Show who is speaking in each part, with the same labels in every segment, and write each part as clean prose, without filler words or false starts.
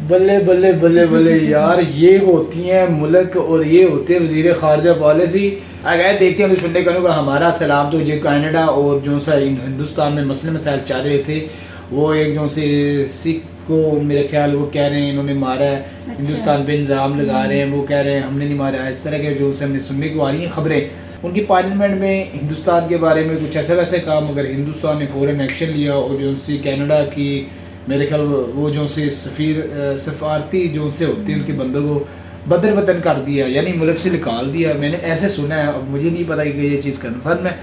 Speaker 1: बल्ले बल्ले बल्ले बल्ले यार, ये होती हैं मुल्क और ये होते हैं वजीर खारजा पॉलिसी। अगर देखते हैं तो सुनने का हमारा सलाम तो ये कनाडा और जो सा हिंदुस्तान में मसले मसाइल चल रहे थे, वो एक जो से सिख को मेरे ख्याल वो कह रहे हैं इन्होंने मारा है। अच्छा। हिंदुस्तान पे इल्ज़ाम लगा रहे हैं, वो कह रहे हैं हमने नहीं मारा है। इस तरह के जो से हमने सुनने को आ रही हैं खबरें। उनकी पार्लियामेंट में हिंदुस्तान के बारे में कुछ ऐसे वैसे काम, मगर हिंदुस्तान ने फ़ौरन एक्शन लिया और जो से कनाडा की मेरे ख्याल वो जो से सफारती जो से होते हैं उनके बंदों को बदर वतन कर दिया, यानी मुल्क से निकाल दिया। मैंने ऐसे सुना है, अब मुझे नहीं पता कि ये चीज़ कन्फर्म है,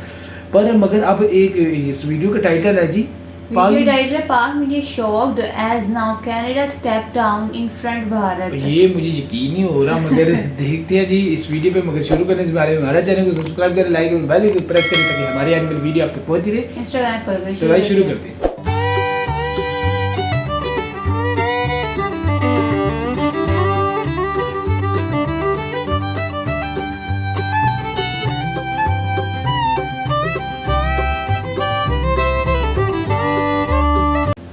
Speaker 1: पर मगर अब एक इस वीडियो का टाइटल है जी,
Speaker 2: video title Pak media shocked as now Canada step down in front Bharat.
Speaker 1: ये मुझे यकीन नहीं हो रहा, मगर देखते हैं जी इस वीडियो पे। मगर शुरू करने से पहले हमारे चैनल को सब्सक्राइब करें, लाइक और बेल आइकन प्रेस करें ताकि हमारी आने वाली वीडियो आप तक पहुंचती रहे।
Speaker 2: इंस्टाग्राम फॉलो करें।
Speaker 1: तो भाई शुरू करते हैं।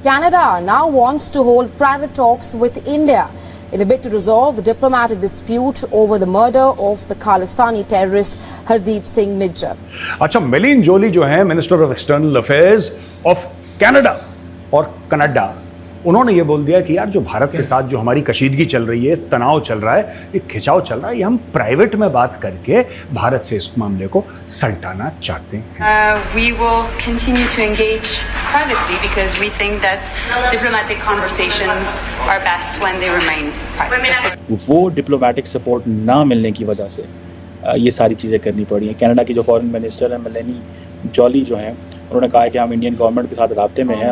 Speaker 3: Canada now wants to hold private talks with India in a bid to resolve the diplomatic dispute over the murder of the Khalistani terrorist Hardeep Singh Nijjar.
Speaker 4: अच्छा, मिलिंद जोली जो है minister of external affairs of Canada और Canada, उन्होंने ये बोल दिया कि यार जो भारत के साथ जो हमारी कशीदगी चल रही है, तनाव चल रहा है, ये खिंचाव चल रहा है, ये हम प्राइवेट में बात करके भारत से इस मामले को सल्टाना चाहते हैं।
Speaker 5: We will continue to engage privately because we think that diplomatic conversations are best when they remain private.
Speaker 6: वो डिप्लोमेटिक सपोर्ट ना मिलने की वजह से ये सारी चीज़ें करनी पड़ी हैं। कनाडा की जो फॉरेन मिनिस्टर है मेलेनी जॉली जो हैं, उन्होंने कहा है कि हम इंडियन गवर्नमेंट के साथ राब्ते में हैं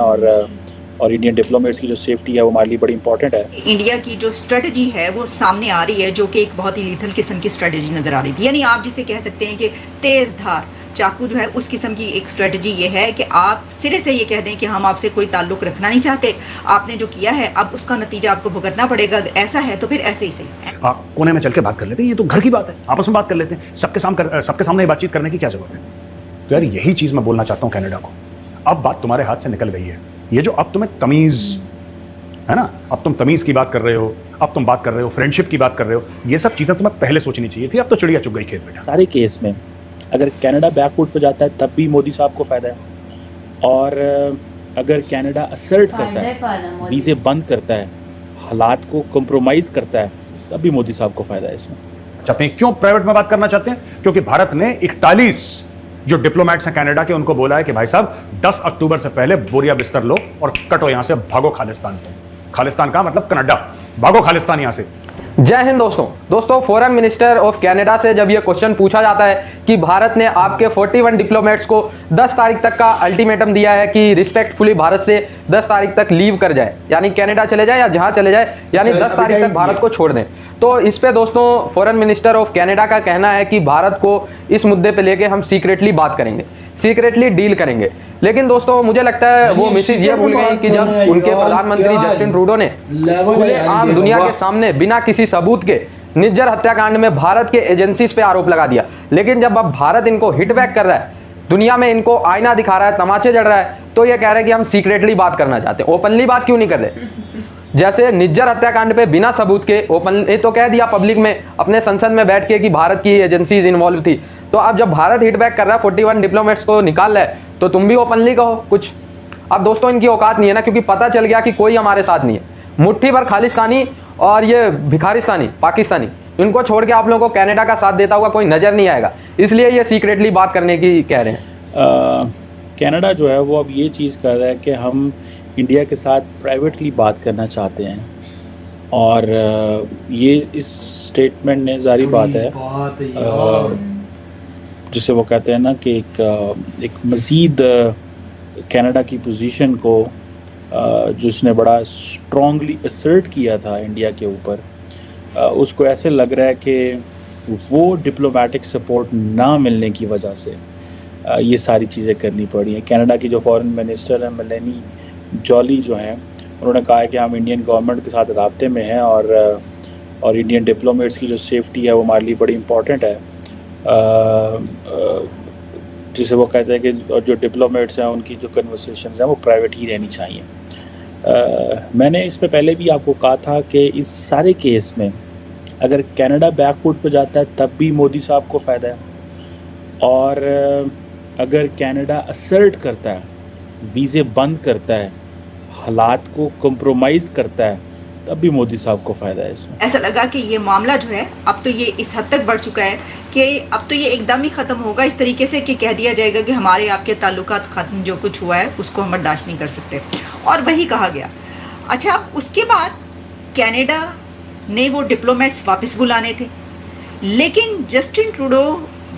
Speaker 6: और इंडियन डिप्लोमेट्स की जो सेफ्टी है वो हमारे लिए बड़ी इंपॉर्टेंट है।
Speaker 7: इंडिया की जो स्ट्रेटजी है वो सामने आ रही है, जो कि एक बहुत ही लीथल किस्म की स्ट्रेटजी नज़र आ रही थी। यानी आप जिसे कह सकते हैं कि तेज़ धार चाकू जो है, उस किस्म की एक स्ट्रेटजी ये है कि आप सिरे से ये कह दें कि हम आपसे कोई ताल्लुक़ रखना नहीं चाहते, आपने जो किया है अब उसका नतीजा आपको भुगतना पड़ेगा। ऐसा है तो फिर ऐसे ही सही है।
Speaker 4: कोने में चल के बात कर लेते हैं, ये तो घर की बात है, आपस में बात कर लेते हैं। सबके सामने बातचीत करने की क्या जरूरत है? तो यार यही चीज़ मैं बोलना चाहता हूँ कनाडा को। अब बात तुम्हारे हाथ से निकल गई है। ये जो अब तुम्हें तमीज़ है ना, अब तुम तमीज़ की बात कर रहे हो, अब तुम बात कर रहे हो फ्रेंडशिप की बात कर रहे हो, ये सब चीज़ें तुम्हें पहले सोचनी चाहिए थी। अब तो चिड़िया चुग गई खेत में।
Speaker 6: सारे केस में अगर कनाडा बैकफुट पे जाता है तब भी मोदी साहब को फ़ायदा है, और अगर कनाडा असर्ट करता है, वीज़े बंद करता है, हालात को कंप्रोमाइज़ करता है, तब भी मोदी साहब को फ़ायदा है इसमें।
Speaker 4: चाहते हैं क्यों प्राइवेट में बात करना चाहते हैं? क्योंकि भारत ने 41 जो डिप्लोमेट्स हैं कनाडा के, उनको बोला है कि भाई साहब 10 अक्टूबर से पहले बोरिया बिस्तर लो और कटो यहां से, भागो खालिस्तान पे। खालिस्तान का मतलब कनाडा, भागो खालिस्तान यहां से।
Speaker 8: जय हिंद दोस्तों फॉरेन मिनिस्टर ऑफ कनाडा से जब ये क्वेश्चन पूछा जाता है कि भारत ने आपके 41 डिप्लोमेट्स को 10 तारीख तक का अल्टीमेटम दिया है कि रिस्पेक्टफुली भारत से 10 तारीख तक लीव कर जाए, यानी कनाडा चले जाए या जहां चले जाए, यानी 10 तारीख तक भारत को छोड़ दें। तो इस पे दोस्तों फॉरेन मिनिस्टर ऑफ कनाडा का कहना है कि भारत को इस मुद्दे पे लेके हम सीक्रेटली बात करेंगे, सीक्रेटली डील करेंगे। लेकिन दोस्तों मुझे लगता है वो मिसेज ये भूल गई कि जब उनके प्रधानमंत्री जस्टिन ट्रूडो ने खुलेआम दुनिया के सामने बिना किसी सबूत के निज्जर हत्याकांड में भारत के एजेंसीज पे आरोप लगा दिया, लेकिन जब अब भारत इनको हिट बैक कर रहा है, दुनिया में इनको आईना दिखा रहा है, तमाचे जड़ रहा है, तो ये कह रहे हैं कि हम सीक्रेटली बात करना चाहते हैं। ओपनली बात क्यों नहीं कर रहे? जैसे निज्जर हत्याकांड पे बिना सबूत के ओपन तो कह दिया पब्लिक में अपने संसद में बैठ के कि भारत की एजेंसीज इन्वॉल्व थी, तो अब जब भारत हिट बैक कर रहा है, 41 डिप्लोमेट्स को निकाल रहा है, तो तुम भी ओपनली कहो कुछ। अब दोस्तों इनकी औकात नहीं है ना, क्योंकि पता चल गया कि कोई हमारे साथ नहीं है। मुट्ठी भर खालिस्तानी और ये भिखारिस्तानी पाकिस्तानी, इनको छोड़ के आप लोगों को कनाडा का साथ देता हुआ कोई नज़र नहीं आएगा, इसलिए ये सीक्रेटली बात करने की कह रहे हैं।
Speaker 6: कनाडा जो है वो अब ये चीज़ कर रहा है कि हम इंडिया के साथ प्राइवेटली बात करना चाहते हैं, और ये इस स्टेटमेंट ने जारी बात है जिसे वो कहते हैं ना कि एक मज़ीद कनाडा की पोजीशन को जिसने बड़ा स्ट्रॉन्गली असर्ट किया था इंडिया के ऊपर, उसको ऐसे लग रहा है कि वो डिप्लोमेटिक सपोर्ट ना मिलने की वजह से ये सारी चीज़ें करनी पड़ी हैं। कनाडा की जो फॉरेन मिनिस्टर है मेलेनी जॉली जो हैं, उन्होंने कहा है कि हम इंडियन गवर्नमेंट के साथ राब्ते में हैं, और इंडियन डिप्लोमेट्स की जो सेफ्टी है वो हमारे लिए बड़ी इंपॉर्टेंट है। जिसे वो कहते हैं कि जो डिप्लोमेट्स हैं उनकी जो कन्वर्सेशंस हैं वो प्राइवेट ही रहनी चाहिए। मैंने इसमें पहले भी आपको कहा था कि इस सारे केस में अगर कनाडा बैकफुट पे जाता है तब भी मोदी साहब को फ़ायदा है, और अगर कनाडा असर्ट करता है, वीज़े बंद करता है, हालात को कंप्रोमाइज़ करता है, तब भी मोदी साहब को फ़ायदा है इसमें।
Speaker 7: ऐसा लगा कि ये मामला जो है अब तो ये इस हद तक बढ़ चुका है कि अब तो ये एकदम ही ख़त्म होगा इस तरीके से कि कह दिया जाएगा कि हमारे आपके ताल्लुकात ख़त्म, जो कुछ हुआ है उसको हम बर्दाश्त नहीं कर सकते, और वही कहा गया। अच्छा, अब उसके बाद कनाडा ने वो डिप्लोमेट्स वापस बुलाने थे, लेकिन जस्टिन ट्रूडो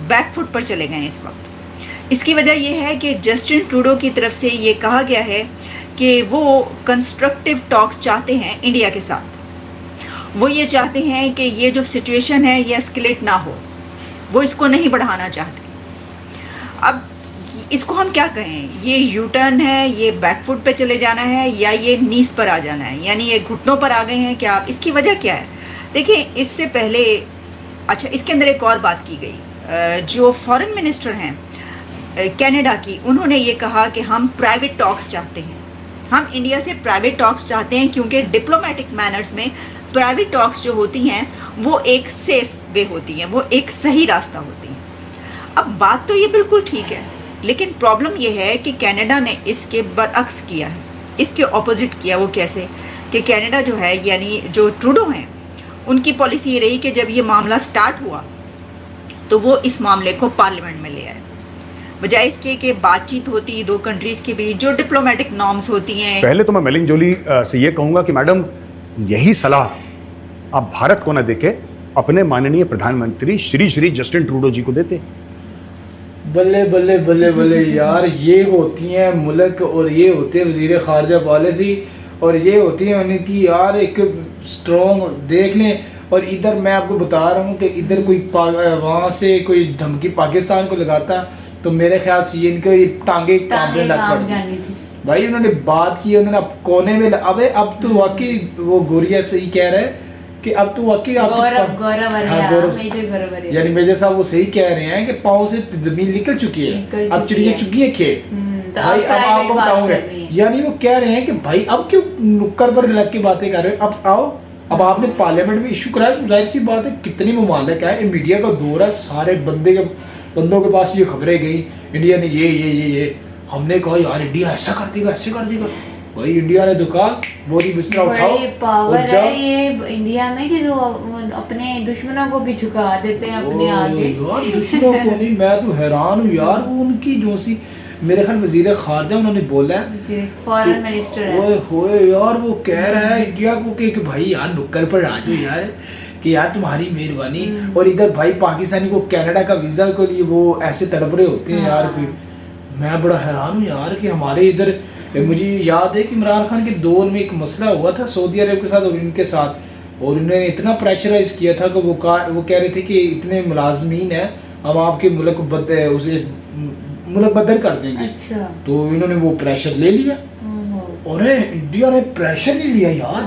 Speaker 7: बैकफुट पर चले गए इस वक्त। इसकी वजह यह है कि जस्टिन ट्रूडो की तरफ से ये कहा गया है कि वो कंस्ट्रक्टिव टॉक्स चाहते हैं इंडिया के साथ। वो ये चाहते हैं कि ये जो सिचुएशन है ये एस्केलेट ना हो, वो इसको नहीं बढ़ाना चाहते। अब इसको हम क्या कहें, ये यू टर्न है, ये बैकफुट पे चले जाना है, या ये नीस पर आ जाना है, यानी ये घुटनों पर आ गए हैं क्या? इसकी वजह क्या है? देखिए, इससे पहले अच्छा इसके अंदर एक और बात की गई, जो फॉरेन मिनिस्टर हैं कनाडा की, उन्होंने ये कहा कि हम प्राइवेट टॉक्स चाहते हैं, हम इंडिया से प्राइवेट टॉक्स चाहते हैं, क्योंकि डिप्लोमेटिक मैनर्स में प्राइवेट टॉक्स जो होती हैं वो एक सेफ वे होती हैं, वो एक सही रास्ता होती हैं। अब बात तो ये बिल्कुल ठीक है, लेकिन प्रॉब्लम ये है कि कनाडा ने इसके बरअक्स किया है, इसके ऑपोजिट किया। वो कैसे कि कनाडा जो है, यानी जो ट्रूडो हैं, उनकी पॉलिसी ये रही कि जब ये मामला स्टार्ट हुआ तो वो इस मामले को पार्लियामेंट में ले आए, बजाय इसके कि बातचीत होती दो कंट्रीज़ के बीच, जो डिप्लोमेटिक नॉर्म्स होती हैं।
Speaker 4: पहले तो मैं मेलिन जोली से ये कहूंगा कि मैडम, यही सलाह आप भारत को न देके अपने माननीय प्रधानमंत्री श्री जस्टिन ट्रूडो जी को देते।
Speaker 1: बल्ले बल्ले बल्ले बल्ले यार, ये होती हैं मुल्क और ये होते हैं वजीर खारजा पॉलिसी, और ये होती है उनकी यार एक स्ट्रॉन्ग। देख लें, और इधर मैं आपको बता रहा हूँ कि इधर कोई वहाँ से कोई धमकी पाकिस्तान को लगाता तो मेरे ख्याल से इनको ये टांगे कांपने लग पड़ती। भाई उन्होंने बात की, उन्होंने अब कोने में अबे अब तो वाकई वो गोरिया सही कह रहे हैं कि अब तो वाकई यानी मेजर साहब वो सही कह रहे हैं कि पाँव से जमीन निकल चुकी है, अब चिड़िया चुकी है खेत। भाई अब आपको बताऊंगा, यानी वो कह रहे हैं कि भाई अब क्यों नुक्कड़ पर लग के बातें कर रहे हो, अब आओ, अब आपने पार्लियामेंट में इशू कराया, जाहिर सी बात है कितनी ममालिक है, मीडिया का दौर है, सारे बंदों के पास ये खबरें गई, इंडिया ने ये हमने कहा यार इंडिया ऐसा कर देगा, ऐसे कर देगा। भाई इंडिया ने तो कहा बोरी बिस्तर उठाओ,
Speaker 2: पावर है ये इंडिया में कि जो अपने दुश्मनों को भी झुका देते हैं अपने आगे।
Speaker 1: यार दुश्मनों को नहीं, मैं तो हैरान हूँ यार, वो उनकी जो सी मेरे ख्याल वजीर खारजा उन्होंने बोला है,
Speaker 2: फॉरेन मिनिस्टर है,
Speaker 1: होए यार वो कह रहा है इंडिया को कि भाई यार नुक्कड़ पर आ जाओ यार, कि यार तुम्हारी मेहरबानी। और इधर भाई पाकिस्तानी को कनाडा का वीज़ा के लिए वो ऐसे तड़प रहे होते हैं यार। कोई मैं बड़ा हैरान हूँ यार कि हमारे इधर, मुझे याद है कि इमरान खान के दौर में एक मसला हुआ था सऊदी अरब के साथ और इनके साथ, और उन्होंने इतना प्रेशराइज किया था कि वो कह रहे थे कि इतने मुलाजमीन हैं, हम आपके मुल्क को उसे मुल्क बदल कर देंगे।
Speaker 2: अच्छा।
Speaker 1: तो इन्होंने वो प्रेशर ले लिया, और इंडिया ने प्रेशर नहीं लिया यार।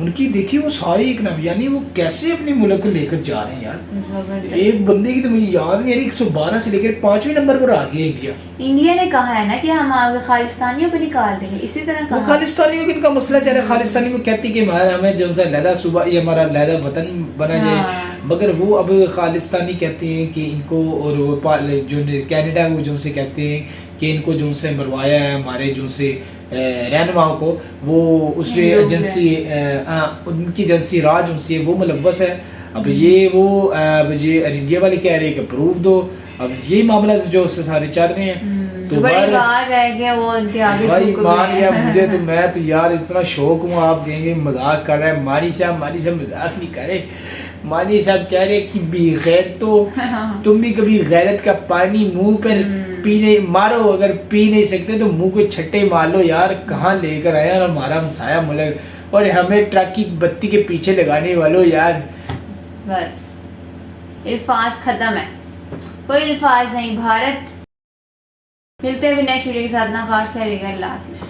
Speaker 1: उनकी देखिए वो सारी एक नबी, यानी वो कैसे अपने मुल्क को लेकर जा रहे हैं यार। एक बंदे की तो मुझे याद नहीं, 112 से लेकर 5वें नंबर पर आ गया इंडिया।
Speaker 2: इंडिया ने कहा है ना कि हम खालिस्तानियों को निकाल देंगे, इसी तरह कहा।
Speaker 1: खालिस्तानियों का इनका मसला चल रहा है, खालिस्तानी को कहती कि हमें जो सा लहदा सूबा, ये हमारा लहदा वतन बना जाए, मगर वो अब खालिस्तानी कहते हैं कि इनको, और वो जो कनाडा वो जो से कहते हैं कि इनको जो से मरवाया है हमारे जो से रहनुमाओं को, वो उसमें एजेंसी उनकी एजेंसी राज उनसे वो मुलव्वस है। अब ये वो ये इंडिया वाले कह रहे हैं कि प्रूफ दो, अब ये मामला जो सारे चल रहे हैं। तो
Speaker 2: बड़ी बात है कि वो उनके आगे
Speaker 1: भाई मान लिया मुझे, तो मैं तो यार इतना शौक हूँ, आप कहेंगे मजाक कर रहे हैं, मानी साहब मजाक नहीं करे। मानी साहब कह रहे कि बेगैर तो तुम भी कभी गैरत का पानी मुंह पर पीने मारो, अगर पी नहीं सकते तो मुंह को छट्टे मार लो यार। कहाँ लेकर आया हमारा हमसाया मुल्क, और हमें ट्रक की बत्ती के पीछे लगाने वालों यार।
Speaker 2: बस अल्फाज खत्म है, कोई अल्फाज नहीं। भारत मिलते हुए नेक्स्ट वीडियो के साथ, ना खास खैर, अल्लाह हाफिज़।